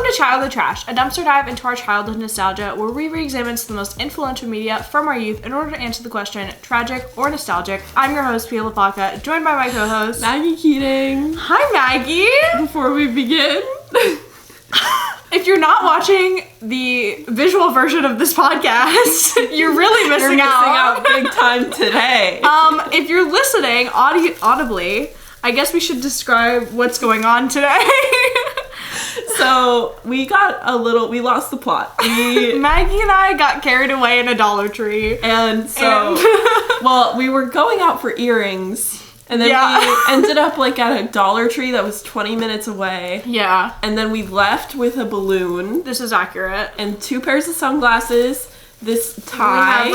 Welcome to Childhood Trash, a dumpster dive into our childhood nostalgia where we re-examine the most influential media from our youth in order to answer the question, tragic or nostalgic. I'm your host, Pia LaPaca, joined by my co-host, Maggie Keating. Hi, Maggie! Before we begin... If you're not watching the visual version of this podcast, you're really missing out. Big time today. If you're listening audibly, I guess we should describe what's going on today. So, we lost the plot. Maggie and I got carried away in a Dollar Tree. And so, we were going out for earrings. And then we ended up at a Dollar Tree that was 20 minutes away. Yeah. And then we left with a balloon. This is accurate. And 2 pairs of sunglasses. This tie.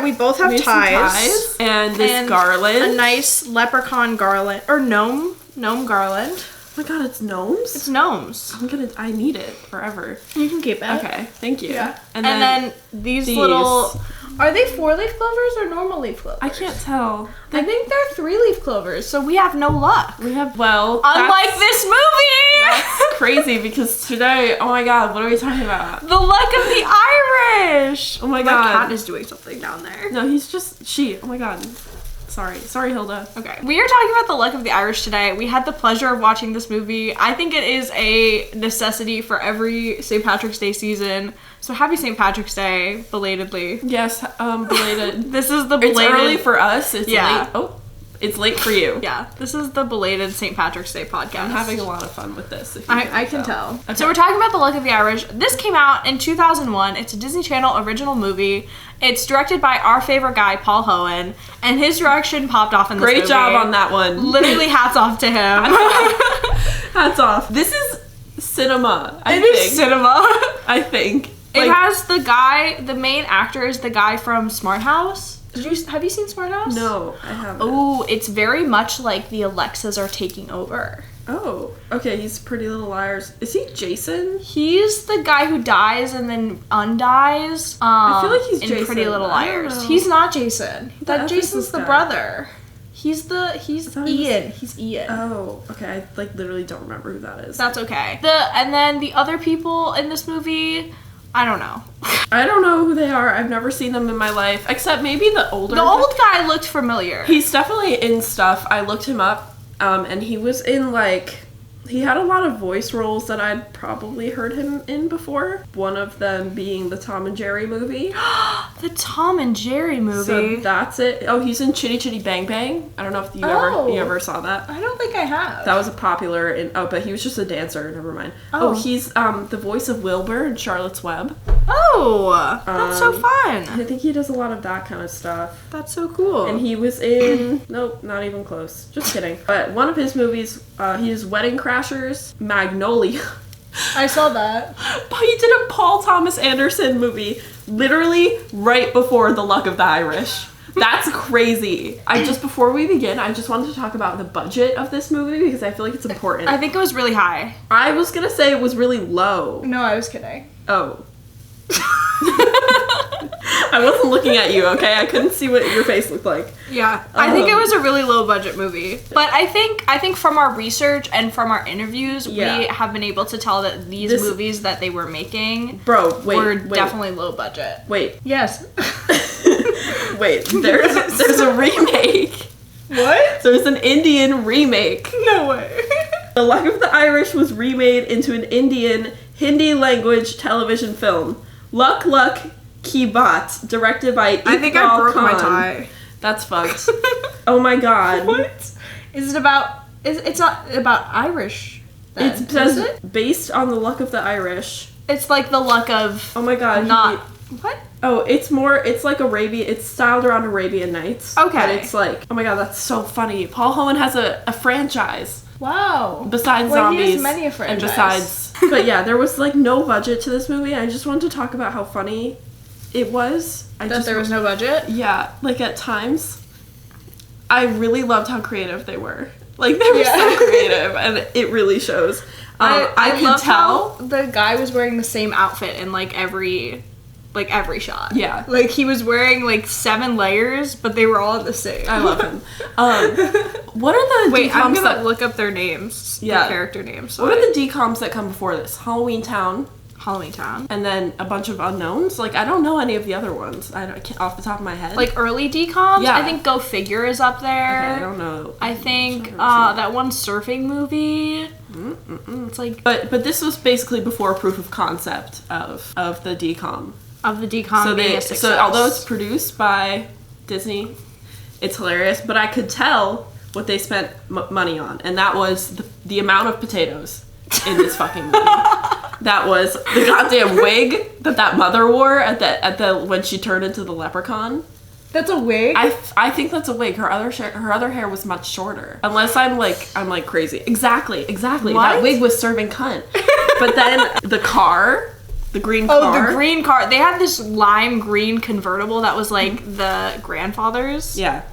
We both have ties. And this garland. A nice leprechaun garland. Or gnome garland. Oh my god, it's gnomes? It's gnomes. I need it forever. You can keep it. Okay, thank you. Yeah. And then these little... Are they 4-leaf clovers or normal leaf clovers? I can't tell. I think they're 3-leaf clovers, so we have no luck. Unlike this movie! That's crazy, because today, oh my god, what are we talking about? The luck of the Irish! Oh my god. My cat is doing something down there. No, oh my god. Sorry, Hilda. Okay. We are talking about the luck of the Irish today. We had the pleasure of watching this movie. I think it is a necessity for every St. Patrick's Day season. So happy St. Patrick's Day, belatedly. Yes, belated. This is the belated... It's early for us. It's late. Oh, it's late for you. Yeah, this is the belated St. Patrick's Day podcast. I'm having a lot of fun with this. I can tell. Okay. So we're talking about The Luck of the Irish. This came out in 2001. It's a Disney Channel original movie. It's directed by our favorite guy, Paul Hohen, and his direction popped off in this movie. Great job on that one. Literally hats off to him. Hats off. This is cinema, I think. It is cinema. I think. It has the main actor is the guy from Smart House. Have you seen Smart House? No, I haven't. Oh, it's very much like the Alexas are taking over. Oh, okay, he's Pretty Little Liars. Is he Jason? He's the guy who dies and then undies. I feel like he's in Jason. Pretty Little Liars. He's not Jason. Jason's the brother. He's Ian. He's Ian. Oh, okay. I literally don't remember who that is. That's okay. And then the other people in this movie, I don't know. I don't know who they are. I've never seen them in my life, except maybe the older. The old guy looked familiar. He's definitely in stuff. I looked him up, and he was in he had a lot of voice roles that I'd probably heard him in before. One of them being the Tom and Jerry movie. The Tom and Jerry movie. So that's it. Oh, he's in Chitty Chitty Bang Bang. I don't know if you ever saw that. I don't think I have. That was a popular but he was just a dancer. Never mind. Oh, he's the voice of Wilbur in Charlotte's Web. Oh, that's so fun. I think he does a lot of that kind of stuff. That's so cool. And he was in nope, not even close. Just kidding. But one of his movies, he is Wedding Crashers, Magnolia. I saw that. But he did a Paul Thomas Anderson movie literally right before The Luck of the Irish. That's crazy. Before we begin, I just wanted to talk about the budget of this movie because I feel like it's important. I think it was really high. I was gonna say it was really low. No, I was kidding. Oh. I wasn't looking at you, okay? I couldn't see what your face looked like. Yeah. I think it was a really low budget movie. But I think from our research and from our interwait, we have been able to tell that these movies that they were making were definitely low budget. Wait. Yes. Wait, there's a remake. What? There's an Indian remake. No way. The Luck of the Irish was remade into an Indian Hindi language television film. Luck Luck Ki Baat, directed by Iqbal I think I broke Khan. my tie. That's fucked. Oh my god. What? Is it about... It's not about Irish, then, is it? Based on the luck of the Irish. It's like the luck of... Oh my god. What? Oh, it's Arabian... It's styled around Arabian Nights. Okay. But it's oh my god, that's so funny. Paul Hohen has a franchise. Wow. Besides zombies. He has many a franchise. And besides... But yeah, there was no budget to this movie. I just wanted to talk about how funny it was. There was no budget? Yeah. At times, I really loved how creative they were. They were so creative, and it really shows. I could tell how the guy was wearing the same outfit in every like every shot. Yeah. Like he was wearing like 7 layers, but they were all the same. I love him. What are the Wait, I'm gonna that... look up their names. Yeah. Their character names. What are the decoms that come before this? Halloween Town. And then a bunch of unknowns. Like, I don't know any of the other ones. Can't, off the top of my head. Like early decoms? Yeah. I think Go Figure is up there. Okay, I don't know. I think that one surfing movie. It's like... But this was basically before proof of concept of the decom. Of the decom being a success. So although it's produced by Disney, it's hilarious. But I could tell what they spent money on. And that was the amount of potatoes in this fucking movie. That was the goddamn wig that mother wore at the when she turned into the leprechaun. That's a wig? I think that's a wig. Her other hair was much shorter. Unless I'm like crazy. Exactly. What? That wig was serving cunt. But then the car, the green car. Oh, the green car. They had this lime green convertible that was like the grandfather's. Yeah.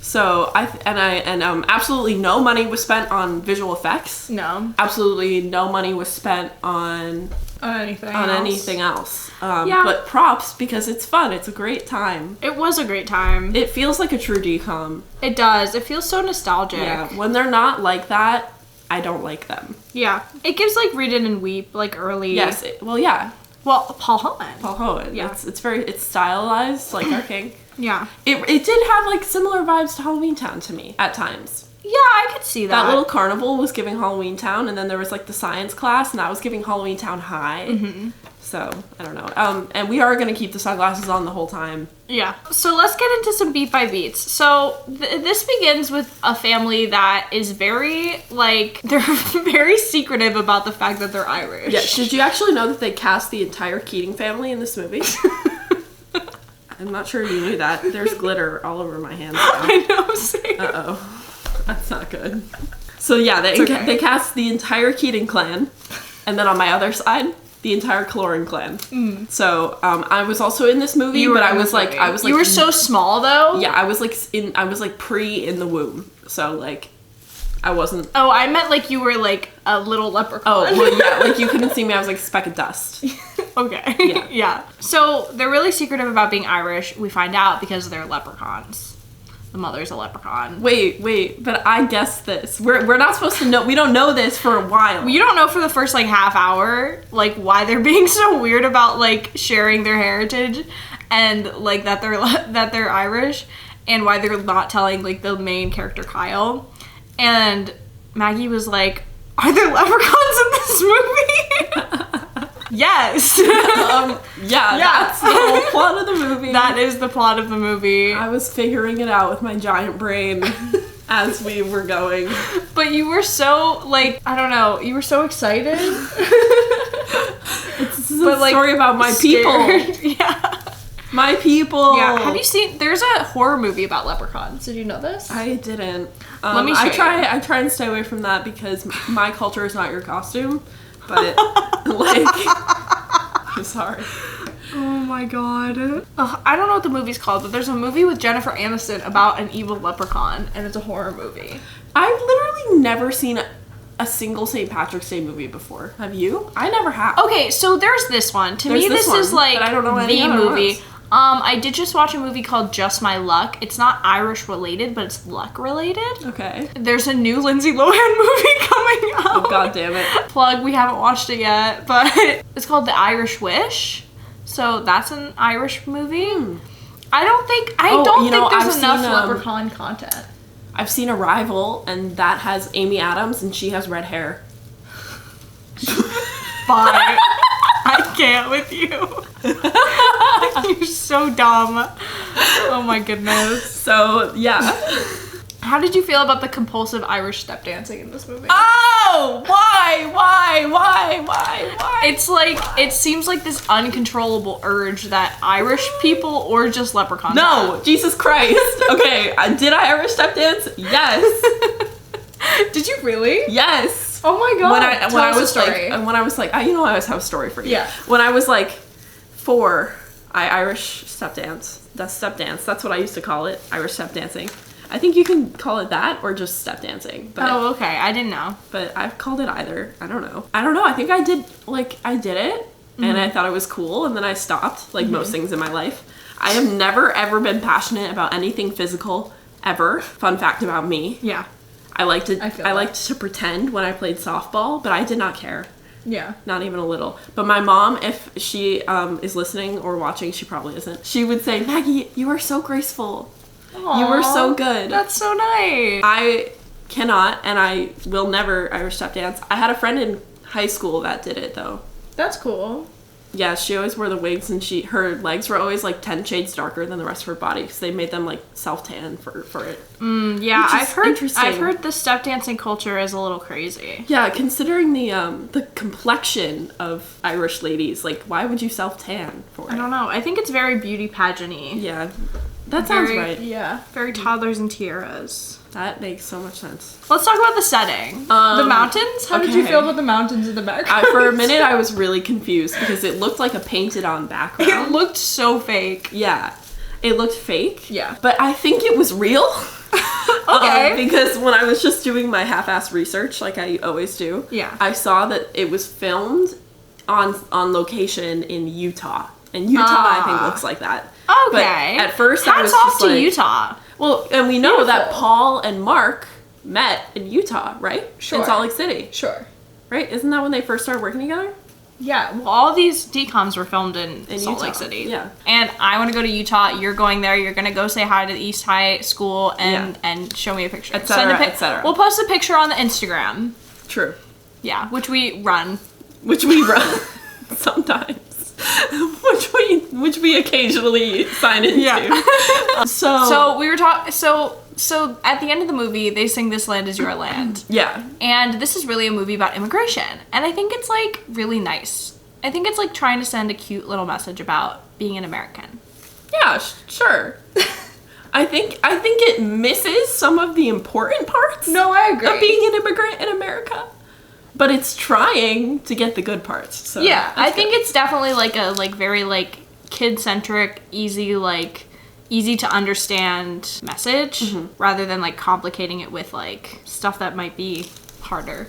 So absolutely no money was spent on visual effects. No. Absolutely no money was spent on anything else. Yeah. But props, because it's fun. It's a great time. It was a great time. It feels like a true decom. It does. It feels so nostalgic. Yeah. When they're not like that, I don't like them. Yeah. It gives like Read It and Weep like early. Yes. Yeah. Well, Paul Hohen. Yeah. It's stylized like our king. Yeah. It did have like similar vibes to Halloween Town to me at times. Yeah, I could see that. That little carnival was giving Halloween Town, and then there was like the science class, and that was giving Halloween Town High. Mm-hmm. So, I don't know. And we are going to keep the sunglasses on the whole time. Yeah. So let's get into some beat by beats. So this begins with a family that is very, like, they're very secretive about the fact that they're Irish. Yeah. Did you actually know that they cast the entire Keating family in this movie? I'm not sure you knew that. There's glitter all over my hands now. I know, same. Uh-oh. That's not good. So yeah, they cast the entire Keating clan, and then on my other side, the entire Cloran clan. Mm. So I was also in this movie, but I was like you were so small though. Yeah, I was like pre in the womb, so like I wasn't. Oh, I meant like you were like a little leprechaun. Oh, well, yeah, like you couldn't see me. I was like a speck of dust. Okay. Yeah. Yeah. So they're really secretive about being Irish. We find out because they're leprechauns. The mother's a leprechaun. Wait, but I guessed this. We're not supposed to know. We don't know this for a while. You don't know for the first like half hour, like why they're being so weird about like sharing their heritage, and like that they're Irish, and why they're not telling like the main character Kyle. And Maggie was like, "Are there leprechauns in this movie?" Yes. Yeah, that's the whole plot of the movie. That is the plot of the movie. I was figuring it out with my giant brain as we were going. But you were so, like, I don't know, you were so excited. It's a story about my scared. people. Yeah. My people. Yeah. Have you seen, there's a horror movie about leprechauns. Did you know this? I didn't. Let me show you. I try and stay away from that because my culture is not your costume. But, like, I'm sorry. Oh my god. I don't know what the movie's called, but there's a movie with Jennifer Aniston about an evil leprechaun, and it's a horror movie. I've literally never seen a single St. Patrick's Day movie before. Have you? I never have. Okay, so there's this one. To me, this is like but I don't know any the other movie. ones. I did just watch a movie called Just My Luck. It's not Irish related, but it's luck related. Okay. There's a new Lindsay Lohan movie coming out. Oh, god damn it. Plug, we haven't watched it yet, but it's called The Irish Wish. So that's an Irish movie. I don't think there's enough leprechaun content. I've seen Arrival, and that has Amy Adams, and she has red hair. Bye. I can't with you. You're so dumb. Oh my goodness. So, yeah. How did you feel about the compulsive Irish step dancing in this movie? Oh! Why? It's like, it seems like this uncontrollable urge that Irish people or just leprechauns have. Jesus Christ. Okay, did I Irish step dance? Yes. Did you really? Yes. Oh my god. When I was like, you know, I always have a story for you. Yeah. When I was like 4, I Irish step dance. That's what I used to call it. Irish step dancing. I think you can call it that or just step dancing. But, oh, okay. I didn't know. But I've called it either. I don't know. I think I did it and I thought it was cool, and then I stopped, like most things in my life. I have never, ever been passionate about anything physical, ever. Fun fact about me. Yeah. I liked to pretend when I played softball, but I did not care. Yeah. Not even a little. But my mom, if she is listening or watching, she probably isn't, she would say, Maggie, you are so graceful. Aww, you were so good. That's so nice. I cannot, and I will never Irish step dance. I had a friend in high school that did it, though. That's cool. Yeah, she always wore the wigs, and her legs were always like 10 shades darker than the rest of her body because they made them like self-tan for it. Yeah, I've heard the step dancing culture is a little crazy. Yeah, considering the complexion of Irish ladies, like why would you self-tan for it? I don't know. I think it's very beauty pageant-y. Yeah, that sounds right. Yeah, very toddlers and tiaras. That makes so much sense. Let's talk about the setting. The mountains? How did you feel about the mountains in the background? For a minute, I was really confused because it looked like a painted-on background. It looked so fake. Yeah. It looked fake. Yeah. But I think it was real. Okay. Because when I was just doing my half-assed research, like I always do, I saw that it was filmed on location in Utah. And Utah, I think, looks like that. Okay. But at first, I was just just like... to Utah. Well, and we know that Paul and Mark met in Utah, right? Sure. In Salt Lake City. Sure. Right? Isn't that when they first started working together? Yeah. Well, all these DCOMs were filmed in Salt Utah. Lake City. Yeah. And I want to go to Utah. You're going there. You're going to go say hi to the East High School and show me a picture. Et cetera, et cetera. We'll post a picture on the Instagram. True. Yeah, which we run. Sometimes. which we occasionally sign into. Yeah. So we were talking. So at the end of the movie, they sing "This Land Is Your Land." Yeah. And this is really a movie about immigration, and I think it's like really nice. I think it's like trying to send a cute little message about being an American. Yeah, sure. I think it misses some of the important parts. No, I agree. Of being an immigrant in America. But it's trying to get the good parts. So yeah, I think it's definitely like a very like kid-centric, easy to understand message rather than like complicating it with like stuff that might be harder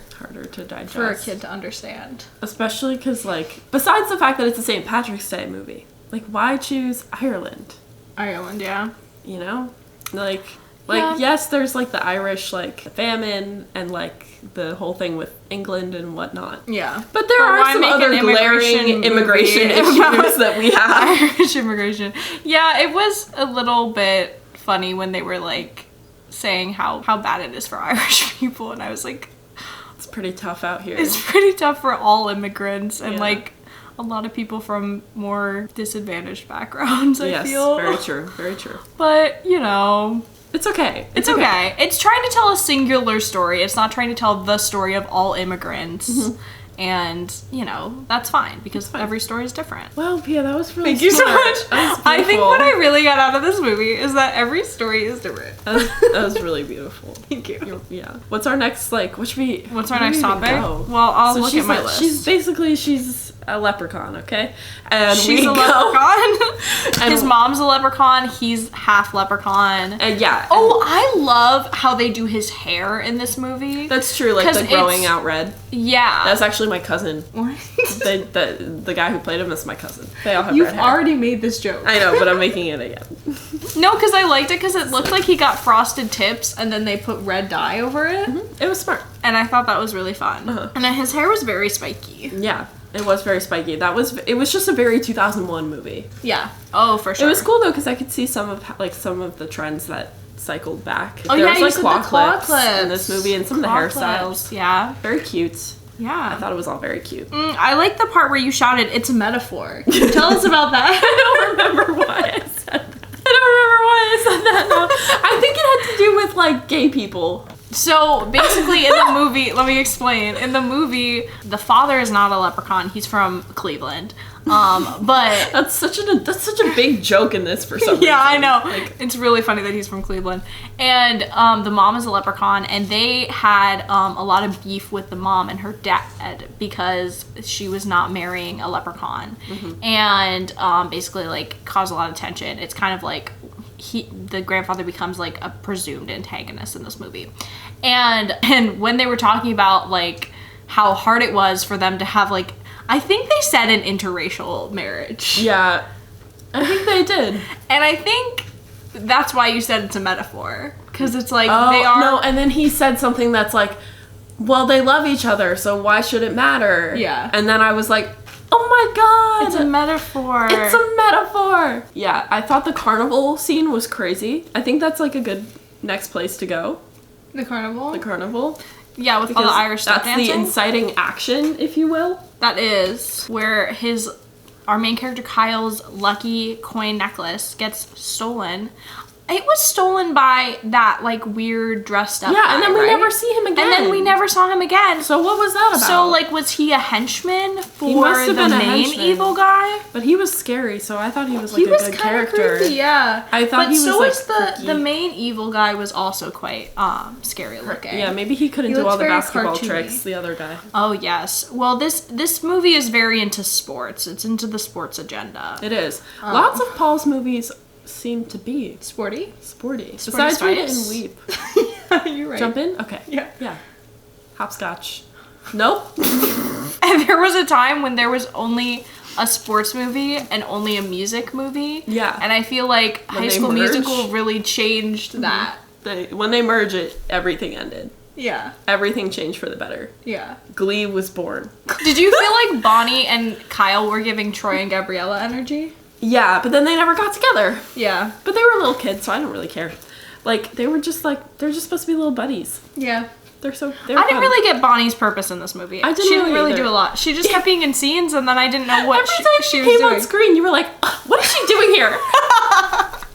to digest for a kid to understand. Especially because like besides the fact that it's a St. Patrick's Day movie, like why choose Ireland? Ireland, yeah. You know, like yes, there's like the Irish like famine and like the whole thing with England and whatnot. Yeah. But there are some other glaring immigration issues that we have. Irish immigration. Yeah, it was a little bit funny when they were like saying how bad it is for Irish people, and I was like, it's pretty tough out here. It's pretty tough for all immigrants and like a lot of people from more disadvantaged backgrounds, I feel. Yes, very true. But, you know, it's okay. It's okay. It's trying to tell a singular story. It's not trying to tell the story of all immigrants. Mm-hmm. And, you know, that's fine because every story is different. Well, Pia, that was really Thank you so much. I think what I really got out of this movie is that every story is different. That was really beautiful. Thank you. Yeah. What's our next, like, what's our next topic? Well, I'll look at my list. She's a leprechaun, okay? And she's a leprechaun. And his mom's a leprechaun. He's half leprechaun. Yeah. Oh, I love how they do his hair in this movie. That's true, like the growing out red. Yeah. That's actually my cousin. What? The guy who played him, that's my cousin. They all have You've red hair. already made this joke. I know, but I'm making it again. No, because I liked it because it looked like he got frosted tips and then they put red dye over it. Mm-hmm. It was smart. And I thought that was really fun. Uh-huh. And then his hair was very spiky. Yeah. It was very spiky. It was just a very 2001 movie. Yeah. Oh, for sure. It was cool though because I could see some of the trends that cycled back. Oh, there yeah, was like claw clips in this movie and some of the hairstyles. Yeah. Very cute. Yeah. I thought it was all very cute. I like the part where you shouted, "It's a metaphor." Can you tell us about that? I don't remember why I said that. No. I think it had to do with like gay people. So basically in the movie, let me explain. In the movie, the father is not a leprechaun. He's from Cleveland. But that's such a big joke in this for some reason. Yeah, I know. Like, it's really funny that he's from Cleveland. And the mom is a leprechaun, and they had a lot of beef with the mom and her dad because she was not marrying a leprechaun. Mm-hmm. And basically like caused a lot of tension. It's kind of like the grandfather becomes like a presumed antagonist in this movie. And when they were talking about like how hard it was for them to have like, I think they said an interracial marriage. Yeah. I think they did. And I think that's why you said it's a metaphor. Because it's like, they are... No, and then he said something that's like, well, they love each other, so why should it matter? Yeah. And then I was like, oh my god! It's a metaphor. It's a metaphor! Yeah, I thought the carnival scene was crazy. I think that's like a good next place to go. The carnival? The carnival. Yeah, with all the Irish stuff dancing. That's the inciting action, if you will. That is where our main character Kyle's lucky coin necklace gets stolen. It was stolen by that, like, weird dressed up guy, and then we never see him again. And then we never saw him again. So what was that about? So, like, was he a henchman for the main evil guy? But he was scary, so I thought he was, like, a good character. Creepy, yeah. I thought he was, like, the main evil guy was also quite scary looking. Yeah, maybe he couldn't do all the basketball tricks, the other guy. Oh, yes. Well, this movie is very into sports. It's into the sports agenda. It is. Lots of Paul's movies seem to be sporty. Besides Read It and Weep. Yeah, you're right. Jump in? Okay. Yeah. Hopscotch. Nope. And there was a time when there was only a sports movie and only a music movie. Yeah. And I feel like High School Musical really changed that. When they merged it, everything ended. Yeah. Everything changed for the better. Yeah. Glee was born. Did you feel like Bonnie and Kyle were giving Troy and Gabriella energy? Yeah, but then they never got together. Yeah. But they were little kids, so I don't really care. Like, they were just like, they're just supposed to be little buddies. Yeah. I didn't really get Bonnie's purpose in this movie. She didn't really do a lot. She just kept being in scenes, and then I didn't know what she was doing. Every time she came on screen, you were like, what is she doing here? And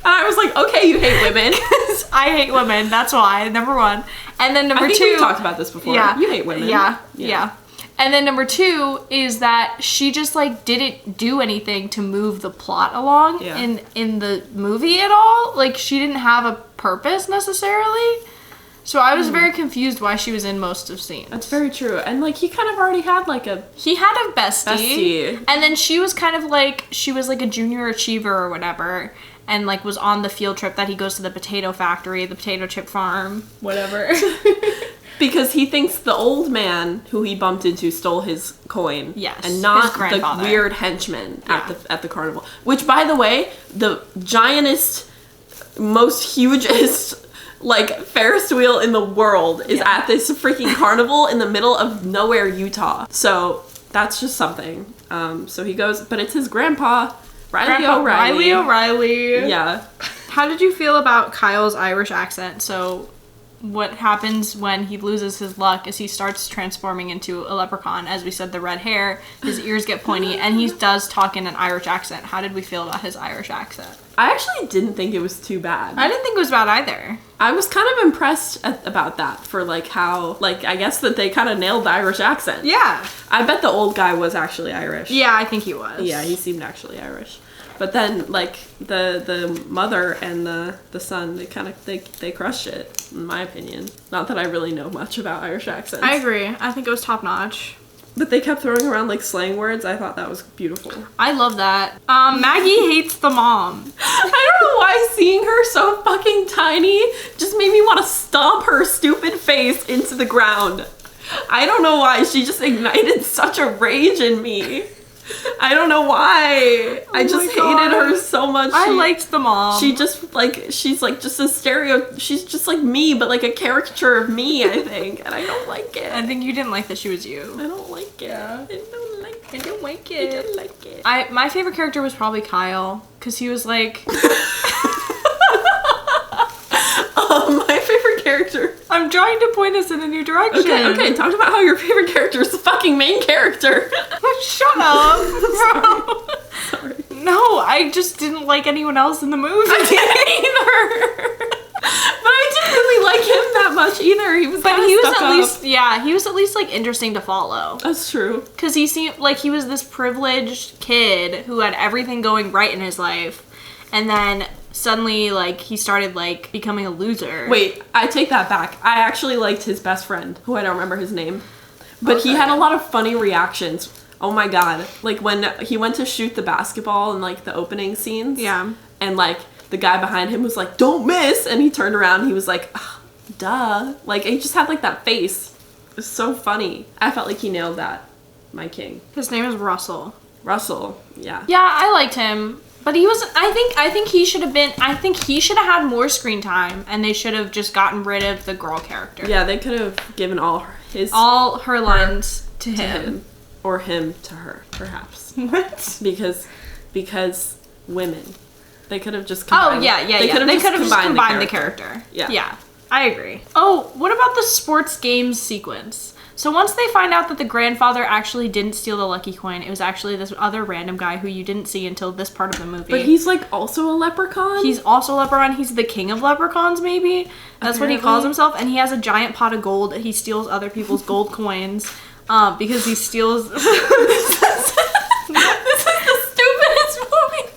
I was like, okay, you hate women. I hate women, that's why, number one. And then number two... I think we talked about this before. Yeah. You hate women. Yeah. And then number two is that she just, like, didn't do anything to move the plot along in the movie at all. Like, she didn't have a purpose, necessarily. So I was very confused why she was in most of scenes. That's very true. And, like, he kind of already had, like, He had a bestie. And then she was kind of, like, she was, like, a junior achiever or whatever. And, like, was on the field trip that he goes to the potato factory, the potato chip farm, whatever. Because he thinks the old man who he bumped into stole his coin. Yes. And not the weird henchman at the carnival. Which, by the way, the giantest, most hugest, like, Ferris wheel in the world is at this freaking carnival in the middle of nowhere, Utah. So that's just something. So he goes, but it's his grandpa, Riley O'Reilly. Yeah. How did you feel about Kyle's Irish accent? So what happens when he loses his luck is he starts transforming into a leprechaun. As we said, the red hair, his ears get pointy, and he does talk in an Irish accent. How did we feel about his Irish accent? I actually didn't think it was too bad. I didn't think it was bad either. I was kind of impressed about that for, like, how, like, I guess that they kind of nailed the Irish accent. Yeah. I bet the old guy was actually Irish. Yeah, I think he was. Yeah, he seemed actually Irish. But then, like, the mother and the son, they kind of, they crushed it, in my opinion. Not that I really know much about Irish accents. I agree. I think it was top notch. But they kept throwing around, like, slang words. I thought that was beautiful. I love that. Maggie hates the mom. I don't know why seeing her so fucking tiny just made me want to stomp her stupid face into the ground. I don't know why. She just ignited such a rage in me. I don't know why. I just hated her so much. I liked the mom. She just, like, she's, like, just a she's just like me, but, like, a caricature of me, I think. And I don't like it. I think you didn't like that she was you. I don't like it. Yeah. I don't like it. I don't like it. I don't like it. My favorite character was probably Kyle, because he was, like... My favorite character. I'm trying to point us in a new direction. Okay, talk about how your favorite character is the fucking main character. Shut up, bro. Sorry. No, I just didn't like anyone else in the movie. I didn't either. But I didn't really like him that much either. He was he was at least like interesting to follow. That's true. Because he seemed like he was this privileged kid who had everything going right in his life, and then suddenly, like, he started, like, becoming a loser. Wait, I take that back. I actually liked his best friend, who I don't remember his name. But he had a lot of funny reactions. Oh my god. Like, when he went to shoot the basketball in, like, the opening scenes. Yeah. And, like, the guy behind him was like, don't miss! And he turned around and he was like, duh. Like, he just had, like, that face. It was so funny. I felt like he nailed that. my king. His name is Russell. Russell, yeah. Yeah, I liked him. But he was, I think he should have had more screen time, and they should have just gotten rid of the girl character. Yeah, they could have given all her lines to him. Or him to her, perhaps. What? Because women. They could have just combined. Oh, yeah. They could have just combined the character. Yeah, I agree. Oh, what about the sports games sequence? So once they find out that the grandfather actually didn't steal the lucky coin, it was actually this other random guy who you didn't see until this part of the movie. But he's like also a leprechaun? He's also a leprechaun. He's the king of leprechauns, maybe? That's what he calls himself. And he has a giant pot of gold that he steals other people's gold coins because he steals... This is the stupidest movie.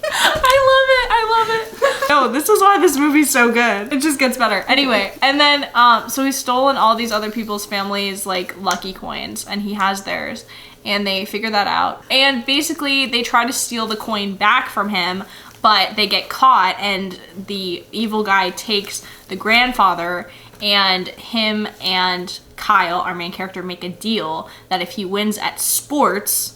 I love it. No, this is why this movie's so good. It just gets better. Anyway, and then, so he's stolen all these other people's families, like, lucky coins, and he has theirs, and they figure that out. And basically, they try to steal the coin back from him, but they get caught, and the evil guy takes the grandfather, and him and Kyle, our main character, make a deal that if he wins at sports...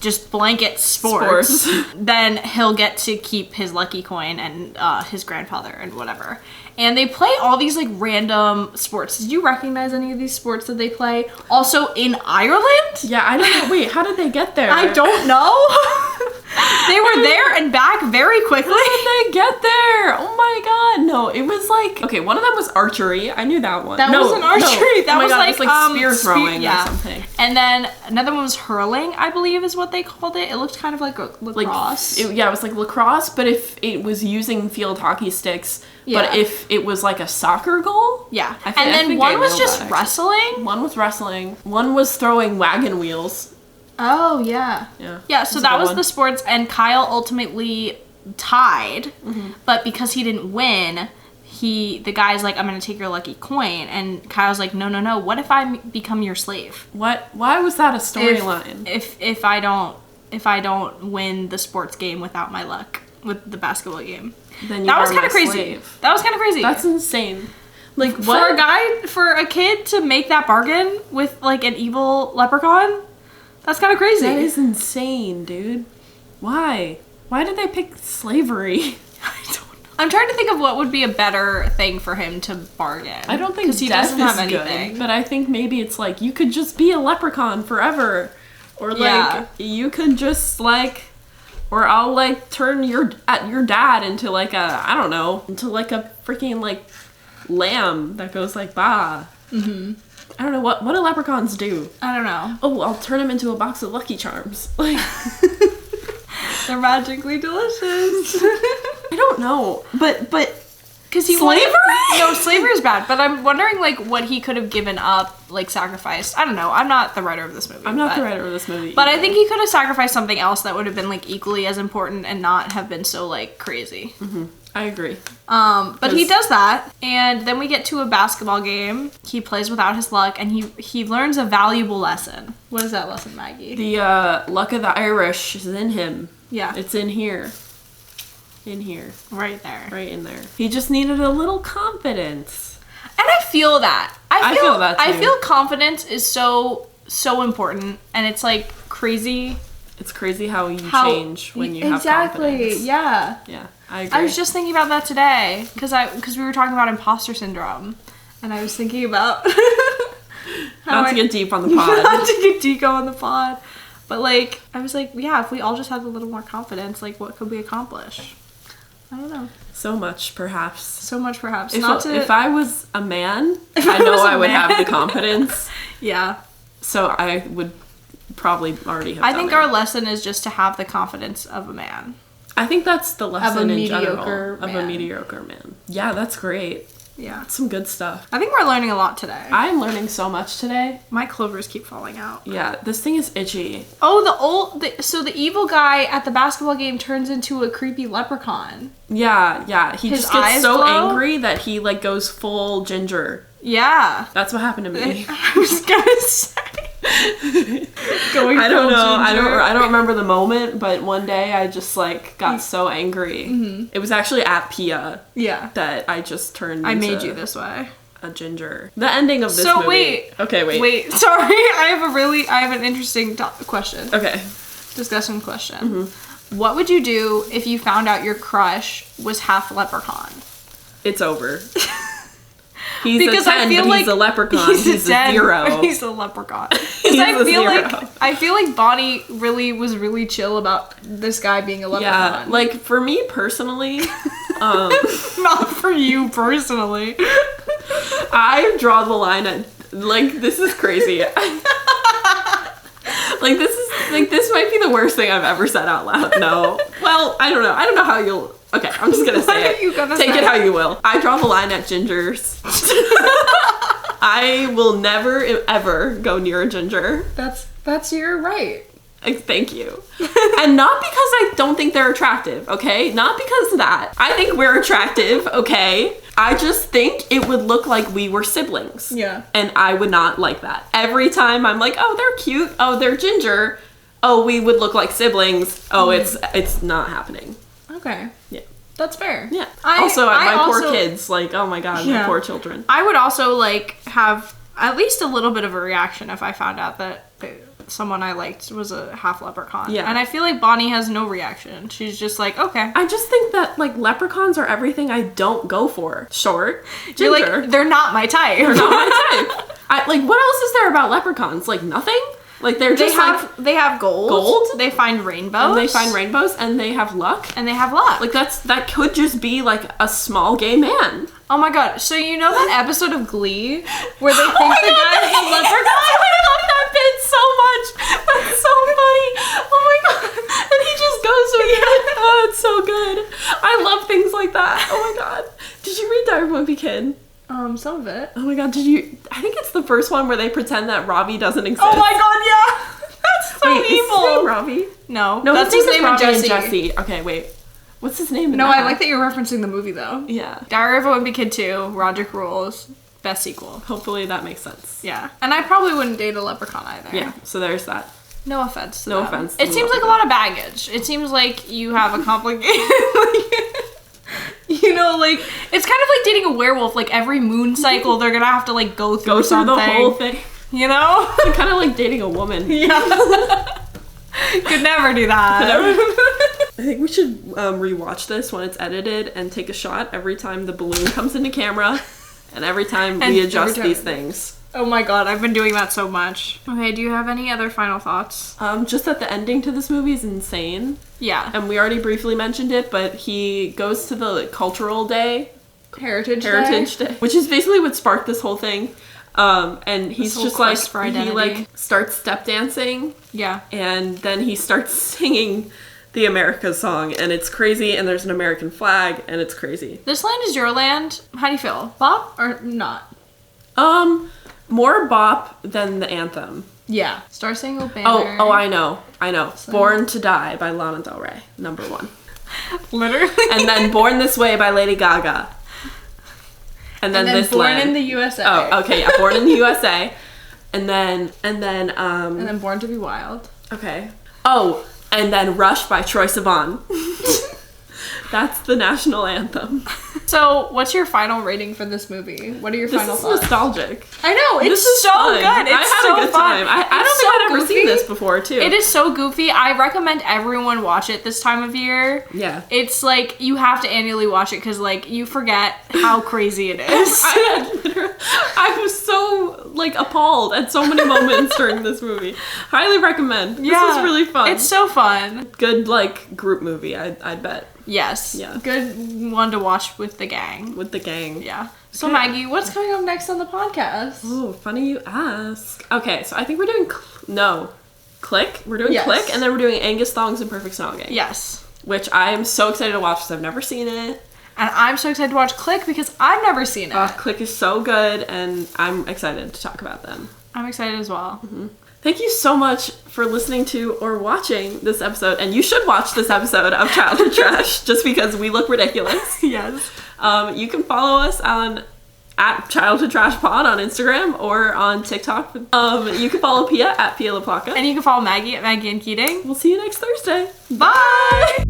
just blanket sports, then he'll get to keep his lucky coin and his grandfather and whatever. And they play all these like random sports. Did you recognize any of these sports that they play? Also in Ireland? Yeah, I don't know. Wait, how did they get there? I don't know. They were there and back very quickly. How did they get there? Oh my god. No, it was like... Okay, one of them was archery. I knew that one. That wasn't archery. That was it was like spear throwing or something. And then another one was hurling, I believe is what they called it. It looked kind of like lacrosse. It was like lacrosse, but if it was using field hockey sticks... Yeah. But if it was like a soccer goal? Yeah. And then one was just wrestling? One was wrestling. One was throwing wagon wheels. Oh, yeah. Yeah, so that was the sports, and Kyle ultimately tied, but because he didn't win, the guy's like, I'm gonna take your lucky coin, and Kyle's like, no, what if I become your slave? What? Why was that a storyline? If I don't win the sports game without my luck, with the basketball game. Then that was kind of crazy. That was kind of crazy. That's insane. Like, what? For a kid to make that bargain with, like, an evil leprechaun? That's kind of crazy. That is insane, dude. Why? Why did they pick slavery? I don't know. I'm trying to think of what would be a better thing for him to bargain. I don't think he doesn't have anything. Good, but I think maybe it's like, you could just be a leprechaun forever. Or, like, you could just, like... Or I'll, like, turn your dad into, like, I don't know, into, like, a freaking, like, lamb that goes, like, bah. Mm-hmm. I don't know, what do leprechauns do? I don't know. Oh, I'll turn him into a box of Lucky Charms. Like, they're magically delicious. I don't know, but... Because he slavery? No, slavery is bad, but I'm wondering, like, what he could have given up, like, sacrificed. I don't know. I'm not the writer of this movie. I'm not the writer of this movie But either. I think he could have sacrificed something else that would have been, like, equally as important and not have been so, like, crazy. Mm-hmm. I agree. But he does that, and then we get to a basketball game. He plays without his luck, and he learns a valuable lesson. What is that lesson, Maggie? The luck of the Irish is in him. Yeah. It's in here. In here. Right there. Right in there. He just needed a little confidence. And I feel that. I feel that too. I feel confidence is so important, and it's like crazy. It's crazy how you change when you have confidence. Exactly, yeah. Yeah, I agree. I was just thinking about that today, because we were talking about imposter syndrome, and I was thinking about... Not to get deep on the pod. Not to get deep on the pod. But, like, I was like, yeah, if we all just had a little more confidence, like, what could we accomplish? I don't know. So much, perhaps. So much, perhaps. If I was a man, I know I would have the confidence. Yeah. So I would probably already have I think our lesson is just to have the confidence of a man. I think that's the lesson in general. Of a mediocre man. Yeah, that's great. Yeah. Some good stuff. I think we're learning a lot today. I'm learning so much today. My clovers keep falling out. Yeah, this thing is itchy. Oh, so the evil guy at the basketball game turns into a creepy leprechaun. Yeah. He just gets so angry that he, like, goes full ginger. Yeah. That's what happened to me. I was gonna say. I don't know. I don't remember the moment, but one day I just, like, got so angry. Mm-hmm. It was actually at Pia. Yeah. That I just turned I made you this way. a ginger. The ending of this movie. Wait. Okay, wait. Wait, sorry. I have an interesting question. Okay. Discussion question. Mm-hmm. What would you do if you found out your crush was half leprechaun? It's over. He's because a 10, but he's a leprechaun. He's a 0. He's a leprechaun. I feel like Bonnie was really chill about this guy being a leprechaun. Yeah, like for me personally, not for you personally. I draw the line at like this is crazy. Like this might be the worst thing I've ever said out loud. No. Well, I don't know. I don't know how you'll. Okay, I'm just gonna say it. Take it how you will. I draw the line at gingers. I will never ever go near a ginger. That's your right. Thank you. And not because I don't think they're attractive, okay? Not because of that. I think we're attractive, okay? I just think it would look like we were siblings. Yeah. And I would not like that. Every time I'm like, oh, they're cute. Oh, they're ginger. Oh, we would look like siblings. Oh, it's not happening. Okay. Yeah. That's fair. Yeah. My poor kids, like, oh my god, my poor children. I would also, like, have at least a little bit of a reaction if I found out that someone I liked was a half leprechaun. Yeah. And I feel like Bonnie has no reaction. She's just like, okay. I just think that, like, leprechauns are everything I don't go for. Short, ginger. You're like, they're not my type. They're not my type. Like, what else is there about leprechauns? Like, nothing? Like they have gold. They find rainbows. And they have luck. Like that could just be like a small gay man. Oh my god. So you know that episode of Glee where they think the guy is a leprechaun? I love that bit so much. That's so funny. Oh my god. And he just goes with it. Oh, it's so good. I love things like that. Oh my god. Did you read Diary of a Wimpy Kid? Some of it. Oh my god, I think it's the first one where they pretend that Robbie doesn't exist. Oh my god, yeah! That's so evil! Is his name Robbie? No, that's his name is Jesse. Okay, wait. What's his name? I like that you're referencing the movie though. Yeah. Diary of a Wimpy Kid 2, Roger Rules, best sequel. Hopefully that makes sense. Yeah. And I probably wouldn't date a leprechaun either. Yeah, so there's that. No offense. No offense. It seems like a lot of baggage. It seems like you have a complicated... You know, like, it's kind of like dating a werewolf. Like, every moon cycle, they're gonna have to, like, go through something. the whole thing. You know? It's kind of like dating a woman. Yeah. Could never do that. I think we should rewatch this when it's edited and take a shot every time the balloon comes into camera and every time we adjust these things. Oh my god, I've been doing that so much. Okay, do you have any other final thoughts? Just that the ending to this movie is insane. Yeah. And we already briefly mentioned it, but he goes to the cultural day. Heritage Day. Which is basically what sparked this whole thing. And he's just like, he like starts step dancing. Yeah. And then he starts singing the America song, and it's crazy, and there's an American flag, and it's crazy. This land is your land. How do you feel? Bop or not? More bop than the anthem. Yeah. Star Spangled Banner. Oh, I know. So. Born to Die by Lana Del Rey, #1. Literally. And then Born This Way by Lady Gaga. And then This Born Land. in the USA. Oh, okay, yeah, Born in the USA. And then Born to Be Wild. Okay. Oh, and then Rush by Troye Sivan. That's the national anthem. So, what's your final rating for this movie? What are your final thoughts? This is nostalgic. I know, it's so fun. good. It's I had a good time. I don't think I'd ever seen this before, too. It is so goofy. I recommend everyone watch it this time of year. Yeah. It's like, you have to annually watch it because, like, you forget how crazy it is. I was so, like, appalled at so many moments during this movie. Highly recommend. This is really fun. It's so fun. Good, like, group movie, I'd bet. Yes. Yeah. Good one to watch with the gang. Yeah. So, Maggie, what's coming up next on the podcast? Oh, funny you ask. Okay, so I think we're doing Click. We're doing Click, and then we're doing Angus Thongs and Perfect Snogging. Yes. Which I am so excited to watch because I've never seen it. And I'm so excited to watch Click because I've never seen it. Click is so good, and I'm excited to talk about them. I'm excited as well. Mm-hmm. Thank you so much for listening to or watching this episode. And you should watch this episode of Childhood Trash just because we look ridiculous. Yes. You can follow us at Childhood Trash Pod on Instagram or on TikTok. You can follow Pia at Pia LaPlaca. And you can follow Maggie at Maggie and Keating. We'll see you next Thursday. Bye!